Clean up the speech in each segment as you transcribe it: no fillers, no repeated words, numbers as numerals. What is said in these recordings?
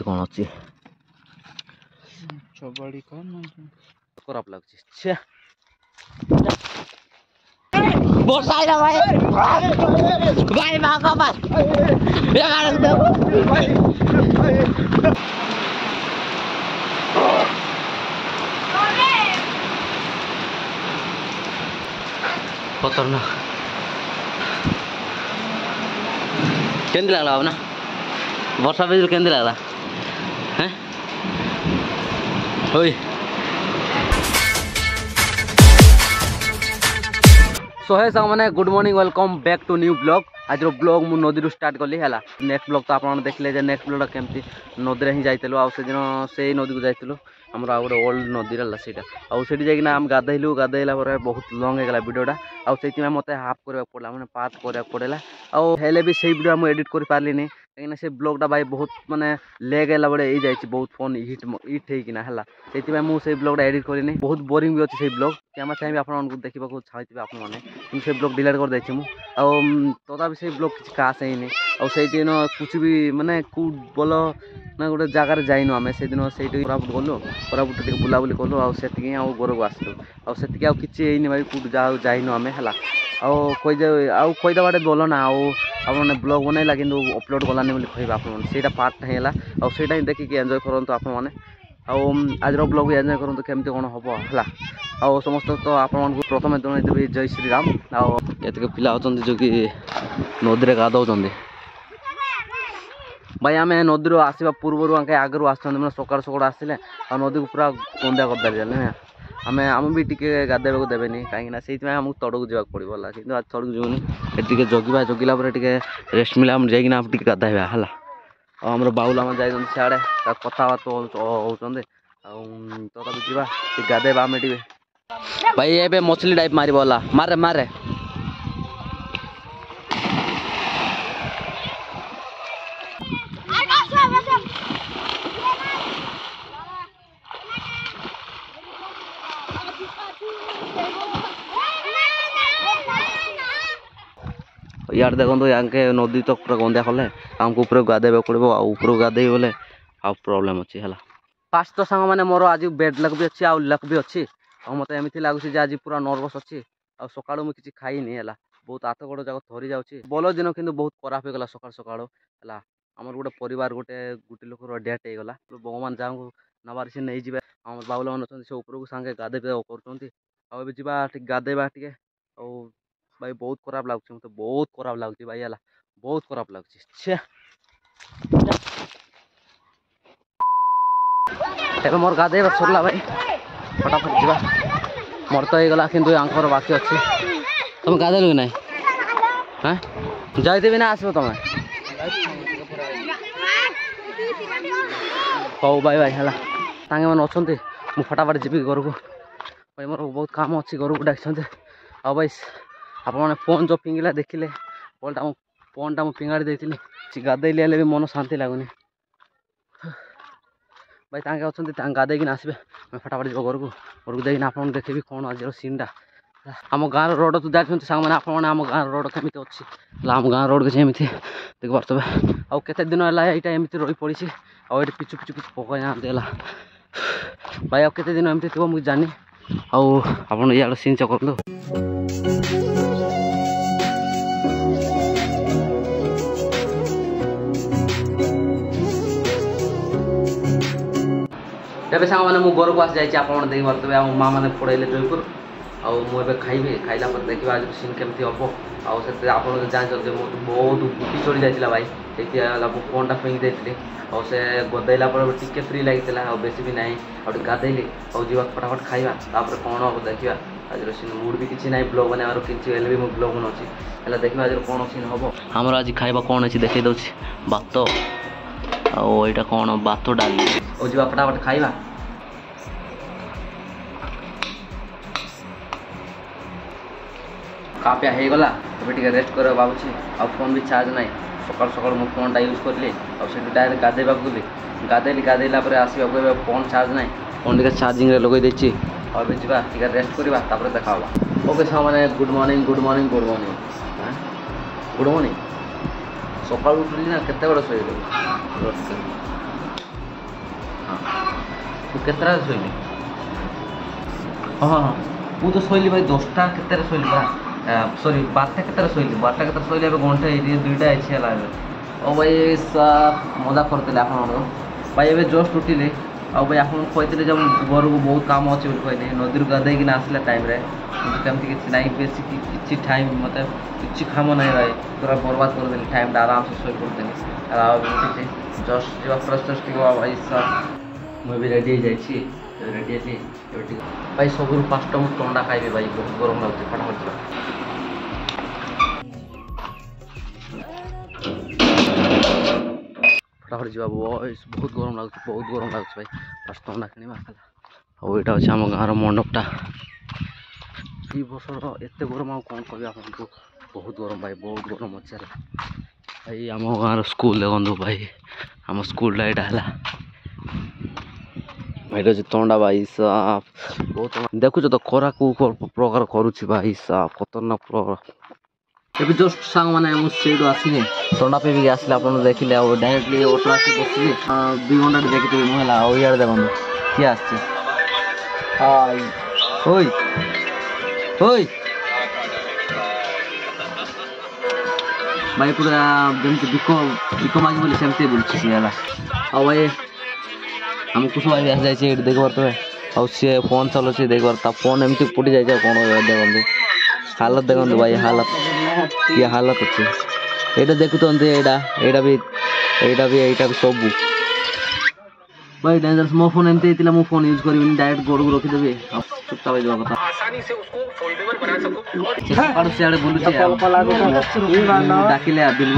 कौन अच्छी चौबड़ी खराब लगची छे बोस आइला भाई भाई भागा बस ये गाड़ी दे खतरनाक केंद्र लगला अब ना वर्षा बिजली केंद्र लगला हैं ओए सो है सांग माने good morning welcome back to new blog आज ब्लॉग मु नदी स्टार्ट कली है नेक्स्ट ब्लॉग तो आप देखले जे नेक्स्ट ब्लॉग केमती नदी ही जाइलु आ दिन से नदी को जाइलु आमर आ गोटे ओल्ड नदी रहा सीटा आठ जाइना आम गाधेलु गाधेला बहुत लंग होगा वीडियोटा आते मत हाफ करने पड़ा मैंने पार्ट करने पड़ा आले भी से वीडियो मुझे एडिट कर पार्ली कहीं से ब्लॉगटा भाई बहुत माने लेग है बड़े ये जाइए बहुत फोन हिट होना है से मुझे ब्लॉगटा एडिट करनी बहुत बोरिंग भी अच्छे से ब्लॉग क्या चाहिए आपको देखा चाहिए आपने से ब्लॉग डिलीट कर देती तथा भी से ब्लॉग किसी खास है से दिन कुछ भी माने बोल ना गोटे जगार जाइनु आम से दिन से कोरापुट गलु कोरापुट टे बुलाबुली कलु आती घर को आसलु आती आई भाई कौट जा जाइनु आम है कहीदेवाटे बोल ना आपने ब्लॉग बनैला कि अपलोड गलानी बोली कह आपटा पार्ट है आईटा देखिए एंजॉय करूँ आपने आज ब्लॉग भी एंजॉय करूँ केमती कौन हम है आ समस्त तो आपको प्रथम जनईदेवी जय श्रीराम आते पिला अच्छा जो कि नदी में गाधौं भाई आम नदी आसवा पूर्वर आगु आसमें सकाल सकाल आसिले नदी को पूरा गंदा करदे आम आम भी टी गाधेबा को देवेनि कहीं से आमको तड़क जावाक पड़ो कि आज तड़क जीवनी जगिबा जगिला रेस्ट मिला जाइना टे गाधेबा है आमर बाउल आम जाइए सियाड़े कथबार्ता होती तथा भी जावा गाधेबा आम टे भाई ये मछली टाइप मारला मारे मारे यार देखो यहाँ नदी तक पूरा गंदा कले आमको ऊपर गाधेबा पड़ो ऊपर गाधे बोले आ प्रॉब्लम अच्छी है फास्ट तो सांग मैंने मोर आज बेड लक भी अच्छी आ लक भी अच्छी मत एमती लगुच आज पूरा नर्वस अच्छी आ सका मुझे खाईनी है बहुत हाथ गोड़ जाक थरी जाऊँगी बोल दिन कि बहुत खराब होगा सका सका है आमर गोटे परिवार गोटे गोटे लोक डेथ होगा भगवान जहाँ नबार सी नहीं जाए आम बाबुला मैंने अच्छे से ऊपर को सांगे गाधे कर गाधेबा टे भाई बहुत खराब लगुच मत बहुत खराब लगुच भाई है बहुत खराब लगुच मोर गाधेबा सरला भाई फटाफट जा मोर तो होगा कि बाकी अच्छी तुम गाधेलु कि ना हाँ जाइए ना आसो तुम हौ भाई भाई है सांगे मैंने अच्छा मुझे फटाफट जी घर को भाई मोर बहुत काम अच्छी घर को डाक आ भाई आपने फोन जो फिंगिला देखिले बोलटा फोनटा मुझे फिंगाड़ी देती गाधेली भी मन शांति लगुनि भाई तांके अच्छा गाधे कि आसबे फटाफट जी घर को जाइन आप देखेबी कौन आज सीनटा आम गाँव रोड तो देखते सांग मैंने आम गाँव रोड केमी अच्छी आम गाँव रोड के एमती देख पारे आते दिन है यहाँ एमती रही पड़ी आए पिचु पिचु पिचु पक जाते भाई आते दिन एमती थी मुझे जानी आप इे सीन चेक करूँ तेरे सांग मैंने घर को आसी जाइए आप देख पारे आम माँ मैंने पढ़ेले जयपुर आए खाइबे खाइला देखा आज सीन केमती हम आप जानते बहुत गुटी चढ़ी जाता भाई से फोन टा फिंगी देती से गदेला टे फ्री लगी बेसी भी ना आगे गाधेली जा फटाफट खाइबा तापर कौन हम देखा आज सीन मूड भी किसी ना ब्लॉग बनार किसी भी मुझे ब्लॉग बनाऊँगी है देखा आज कौन सीन हम आमर आज खाइबा कौन अच्छी देखी दूसरी भात आईटा कौन भात डाली और जा फटाफट खाइबा कापिया हो गला टे रेस्ट कर भावुँ आ फोन भी चार्ज ना सका सका मो फोनटा यूज करी डायरेक्ट गाधेबा गली गाधेली गाधेला आसवा फोन चार्ज ना फोन टे चार्जिंग लगे देती और जा रेस्ट करवा देखा ओके सा मैंने good morning good morning good morning हाँ गुड मॉर्निंग सका उठली ना केते बड़े शोल तू केतरा सोइली हाँ ମୁଁ ତ ଶୋଇଲି ଭାଇ 10ଟା କେତେରେ ଶୋଇଲି ବା ସରି 12ଟା କେତେରେ ଶୋଇଲି 12ଟା କେତେରେ ଶୋଇଲି ଏବେ ଘଣ୍ଟେ ହେଇଛି 2ଟା ହେଇଛି ହେଲା ଏବେ ଆଉ ଭାଇ ମଜା କରିଥିଲେ ଆପଣମାନଙ୍କୁ ଭାଇ ଏବେ ଜଷ୍ଟ ଉଠିଲି ଆଉ ଭାଇ ଆପଣଙ୍କୁ କହିଥିଲେ ଯେ ଘରକୁ ବହୁତ କାମ ଅଛି ବୋଲି କହିଲି ନଦୀରୁ ଗାଧେଇକିନା ଆସିଲା ଟାଇମ୍ରେ କିନ୍ତୁ ସେମିତି କିଛି ନାହିଁ ବେଶୀ କିଛି ଟାଇମ୍ ମୋତେ କିଛି କାମ ନାହିଁ ଭାଇ ପୁରା ବର୍ବାଦ କରିଦେଲି ଟାଇମ୍ଟା ଆରାମସେ ଶୋଇପଡ଼ିଥିଲି ଆଉ ଉଠିଛି ଜଷ୍ଟ ଯିବା ଫ୍ରେଶ୍ ଟିକେ ଭାଇ ମୁଁ ଏବେ ରେଡ଼ି ହେଇଯାଇଛି ରେଡ଼ି ଅଛି ଏବେ ଟିକେ ଭାଇ ସବୁରୁ ଫାଷ୍ଟ ମୁଁ ଥଣ୍ଡା ଖାଇବି ଭାଇ ବହୁତ ଗରମ ଲାଗୁଛି ଫଟାଫଟ ଯିବା ଫଟାଫଟ ଯିବା ବହୁତ ଗରମ ଲାଗୁଛି ଭାଇ ଫାଷ୍ଟ ଥଣ୍ଡା କିଣିବା ହେଲା ଆଉ ଏଇଟା ଅଛି ଆମ ଗାଁର ମଣ୍ଡପଟା ଦୁଇ ବର୍ଷର ଏତେ ଗରମ ଆଉ କ'ଣ କହିବି ଆପଣଙ୍କୁ ବହୁତ ଗରମ ଭାଇ ବହୁତ ଗରମ ଅଛି ହେଲା ଭାଇ ଆମ ଗାଁର ସ୍କୁଲ ଦେଖନ୍ତୁ ଭାଇ ଆମ ସ୍କୁଲଟା ଏଇଟା ହେଲା ଏଇଟା ଅଛି ତଣ୍ଡା ଭାଇ ସାଫ ବହୁତ ଦେଖୁଛ ତ ଖରା କେଉଁ ପ୍ରକାର କରୁଛି ଭାଇ ସାଫ ଖତରନାକ ପ୍ରକାର ଏବେ ଜଷ୍ଟ ସାଙ୍ଗମାନେ ମୁଁ ସେଇଠୁ ଆସିଲି ତଣ୍ଡା ପିଇକି ଆସିଲେ ଆପଣ ଦେଖିଲେ ଆଉ ଡାଇରେକ୍ଟଲି ଅଟୋ ଆସି ବସିଲି 2 ଘଣ୍ଟାଟେ ଦେଖିଥିବି ମୁଁ ହେଲା ଆଉ ଇଆଡ଼େ ଦେଖନ୍ତୁ କିଏ ଆସିଛି ଓଇ ଓଇ ଭାଇ ପୁରା ଯେମିତି ଭିକ ମାଗି ବୋଲି ସେମିତି ବୁଲୁଛି ସିଏ ହେଲା ଆଉ ଭାଇ ଆମ କୁସୁମ ଭାଇ ଆସିଯାଇଛି ଏଇଠି ଦେଖିପାରୁଥିବେ ଆଉ ସିଏ ଫୋନ୍ ଚଲାଉଛି ଦେଖିପାରୁ ତା ଫୋନ୍ ଏମିତି ଫୁଟି ଯାଇଛି ଆଉ କ'ଣ ଦେଖନ୍ତୁ ହାଲତ ଦେଖନ୍ତୁ ଭାଇ ହାଲତ କିଏ ହାଲତ ଅଛି ଏଇଟା ଦେଖୁଛନ୍ତି ଏଇଟା ବି ସବୁ ଭାଇ ଡେଞ୍ଜରସ୍ ମୋ ଫୋନ୍ ଏମିତି ହେଇଥିଲା ମୁଁ ଫୋନ୍ ୟୁଜ୍ କରିବିନି ଡାଇରେକ୍ଟ ଗୋଡ଼କୁ ରଖିଦେବି ଆଉ ଚୁପଚାପ ହେଇଯିବା କଥା ସିଆଡ଼େ ବୁଲୁଛି ଡାକିଲେ ଆସିଲେ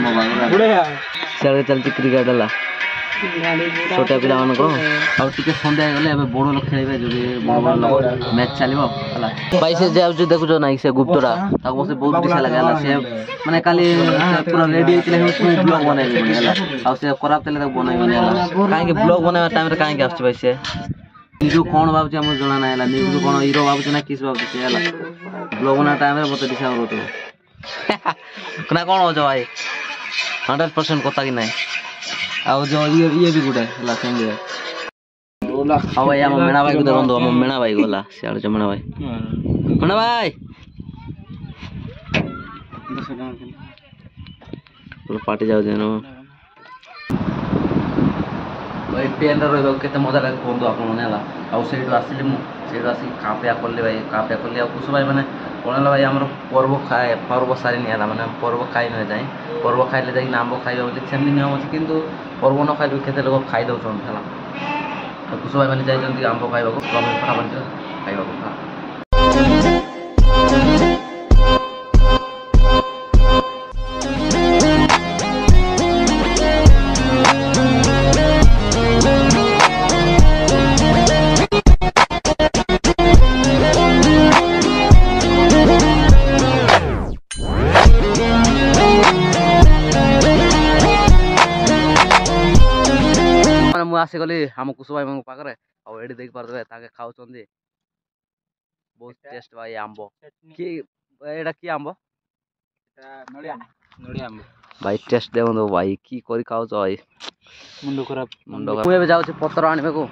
ମୋ ବାଘରେ ସିଆଡ଼େ ଚାଲିଛି କ୍ରିକେଟ୍ ହେଲା ଛୋଟିଆ ପିଲାମାନଙ୍କର ଆଉ ଟିକେ ସନ୍ଧ୍ୟା ହେଇଗଲେ ଏବେ ବଡ଼ ଲୋକ ଖେଳିବେ ଯଦି ବଡ଼ ଲୋକ ମ୍ୟାଚ୍ ଚାଲିବ ହେଲା ଭାଇ ସେ ଯାଉଛି ଦେଖୁଛ ନାଇଁ ସେ ଗୁପ୍ତଟା ତାକୁ ବସି ବହୁତ ପଇସା ଲାଗେ ହେଲା ସେ ମାନେ କାଲି ପୁରା ରେଡ଼ି ହେଇଥିଲେ ବ୍ଲଗ୍ ବନେଇବି ହେଲା ଆଉ ସେ ଖରାପ ଥିଲେ ତାକୁ ବନେଇବନି ହେଲା କାହିଁକି ବ୍ଲଗ୍ ବନେଇବା ଟାଇମ୍ରେ କାହିଁକି ଆସୁଛି ଭାଇ ସେ ନିଜକୁ କ'ଣ ଭାବୁଛି ଆମର ଜଣା ନାହିଁ ହେଲା ନିଜକୁ କ'ଣ ହିରୋ ଭାବୁଛି ନା କିସ୍ ଭାବୁଛି ସେ ହେଲା ବ୍ଲଗ୍ ବନେଇବା ଟାଇମ୍ରେ ମୋତେ ଦିଶା କରୁଥିବ ନା କ'ଣ ହଉଛ ଭାଇ 100% କଥା କି ନାହିଁ ଆଉ ଯେଉଁ ଇଏ ବି ଗୋଟେ ହେଲା ସେମିତି ଆଉ ଭାଇ ଆମ ମେଣା ଭାଇକୁ ଦେଖନ୍ତୁ ଆମ ମେଣା ଭାଇ ଗଲା ସିଆଡ଼େ ଯେ ମେଣା ଭାଇ ପାଟି ଯାଉଛି ଭାଇ ଟ୍ରେନ୍ରେ ରହିବାକୁ କେତେ ମଜା ଲାଗେ କୁହନ୍ତୁ ଆପଣମାନେ ହେଲା ଆଉ ସେଇଠୁ ଆସିଲି ମୁଁ ସେଇଠୁ ଆସିକି କାପିଆ କଲି ଭାଇ ଆଉ କୁସୁ ଭାଇ ମାନେ କ'ଣ ହେଲା ଭାଇ ଆମର ପର୍ବ ସାରିନି ହେଲା ମାନେ ପର୍ବ ଖାଇ ନ ଯାଏ ପର୍ବ ଖାଇଲେ ଯାଇକି ଆମ୍ବ ଖାଇବା ବୋଲି ସେମିତି ନିୟମ ଅଛି କିନ୍ତୁ ପର୍ବ ନ ଖାଇଲେ କେତେ ଲୋକ ଖାଇ ଦେଉଛନ୍ତି ହେଲା କୁସୁ ଭାଇ ମାନେ ଯାଇଛନ୍ତି ଆମ୍ବ ଖାଇବାକୁ ଫଟାଫଟ ଖାଇବାକୁ ମୁଁ ଆସିଗଲି ଆମ କୁସୁ ଭାଇଙ୍କ ପାଖରେ ଆଉ ଏଠି ଦେଖିପାରୁଥିବେ ତାକେ ଖାଉଛନ୍ତି ବହୁତ ଟେଷ୍ଟ ଭାଇ ଆମ୍ବ କି ଏଇଟା କି ଆମ୍ବ ଭାଇ ଟେଷ୍ଟ ଦେଖନ୍ତୁ ଭାଇ କି କରି ଖାଉଛ ଭାଇ ମୁଣ୍ଡ ଖରାପ ମୁଁ ଏବେ ଯାଉଛି ପତ୍ର ଆଣିବାକୁ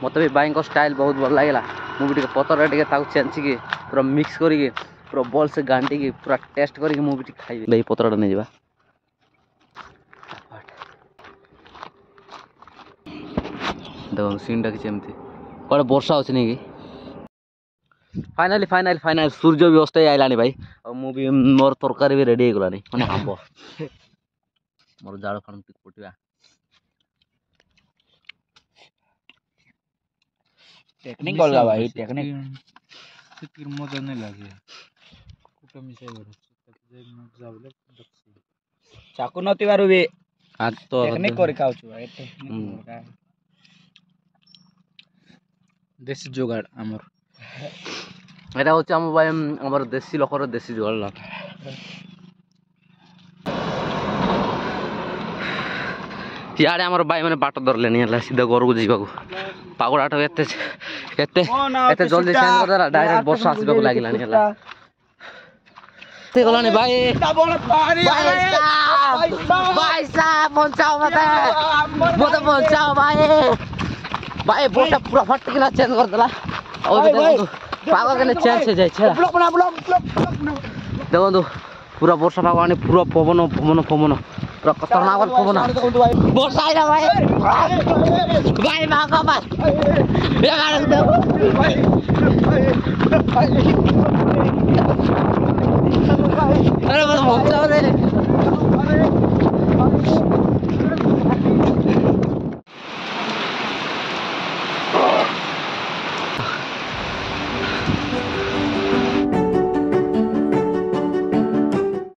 ମୋତେ ବି ଭାଇଙ୍କ ଷ୍ଟାଇଲ ବହୁତ ଭଲ ଲାଗିଲା ମୁଁ ବି ଟିକେ ପତ୍ରରେ ଟିକେ ତାକୁ ଛେଞ୍ଚିକି ପୁରା ମିକ୍ସ କରିକି ପୁରା ଭଲସେ ଘାଣ୍ଟିକି ପୁରା ଟେଷ୍ଟ କରିକି ମୁଁ ବି ଟିକେ ଖାଇବି ଭାଇ ପତ୍ରଟା ନେଇଯିବା ଦେଖନ୍ତୁ ସିନ୍ଟା କିଛି ଏମିତି କୁଆଡ଼େ ବର୍ଷା ହେଉଛି ନାଇଁ କି ଫାଇନାଲି ସୂର୍ଯ୍ୟ ବି ଅସ୍ତ ଆଇଲାଣି ଭାଇ ଆଉ ମୁଁ ବି ମୋର ତରକାରୀ ବି ରେଡ଼ି ହେଇଗଲାଣି ମାନେ ଆମ୍ବ ମୋର ଜାଳ ଫାଣ ଟିକେ ଫୁଟିବା टेक्निक अलगा भाई टेक्निक फिर मजा नहीं लगे कुटा मिसाई गरो चाकू नती बारू भी आज तो टेक्निक कर खाउछु भाई टेक्निक देसी जुगाड़ हमर এটা হচ্ছে আমার ভাই আমার দেশি লোকের দেশি জোগাড় না ইয়ারে আমার ভাই মানে বাট ধরলেনি ହେଲା ସିଧା ଘରକୁ ଯିବାକୁ ପାଗଡ଼ାଟା ଏତେ ଏତେ ଏତେ ଜଲ୍ଦି ଚେଞ୍ଜ କରିଦେଲା ଡାଇରେକ୍ଟ ବର୍ଷା ଆସିବାକୁ ଲାଗିଲାଣି ହେଲା ଗଲାଣି ଭାଇ ଭାଇ ବଞ୍ଚାଅ ମତେ ବଞ୍ଚାଅ ଭାଇ भाई बोटा पूरा फट के ना चेंज कर देला और देखो पागल के चेंज हो जाय छै ब्लॉक बना देखो तो पूरा वर्षा पानी पूरा पवन पवन पवन पूरा खतरनाक पवन वर्षा आइला भाई भाई भागो भाई ये गाड़ी देखो अरे बस भोग जाओ रे